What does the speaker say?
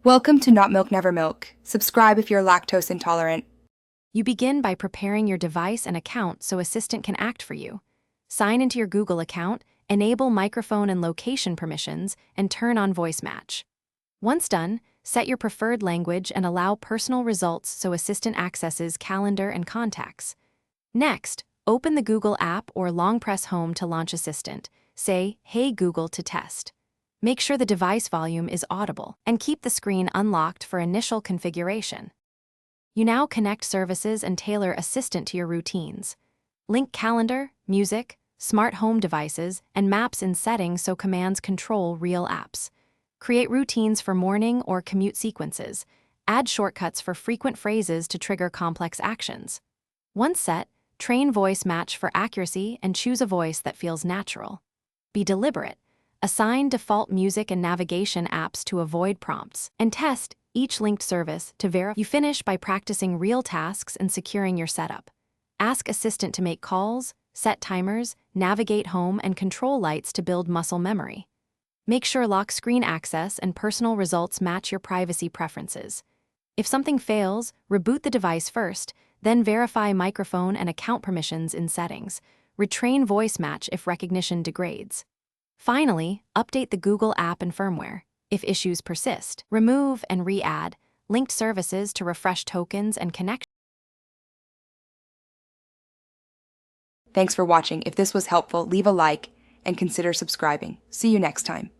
Welcome to Not Milk Never Milk. Subscribe if you're lactose intolerant. You begin by preparing your device and account so Assistant can act for you. Sign into your Google account, enable microphone and location permissions, and turn on voice match. Once done, set your preferred language and allow personal results so Assistant accesses calendar and contacts. Next, open the Google app or long press home to launch Assistant. Say, "Hey Google" to test. Make sure the device volume is audible and keep the screen unlocked for initial configuration. You now connect services and tailor Assistant to your routines. Link calendar, music, smart home devices, and maps in settings so commands control real apps. Create routines for morning or commute sequences. Add shortcuts for frequent phrases to trigger complex actions. Once set, train voice match for accuracy and choose a voice that feels natural. Be deliberate. Assign default music and navigation apps to avoid prompts, and test each linked service to verify. You finish by practicing real tasks and securing your setup. Ask Assistant to make calls, set timers, navigate home, and control lights to build muscle memory. Make sure lock screen access and personal results match your privacy preferences. If something fails, reboot the device first, then verify microphone and account permissions in settings. Retrain voice match if recognition degrades. Finally, update the Google app and firmware. If issues persist, remove and re-add linked services to refresh tokens and connections. Thanks for watching. If this was helpful, leave a like and consider subscribing. See you next time.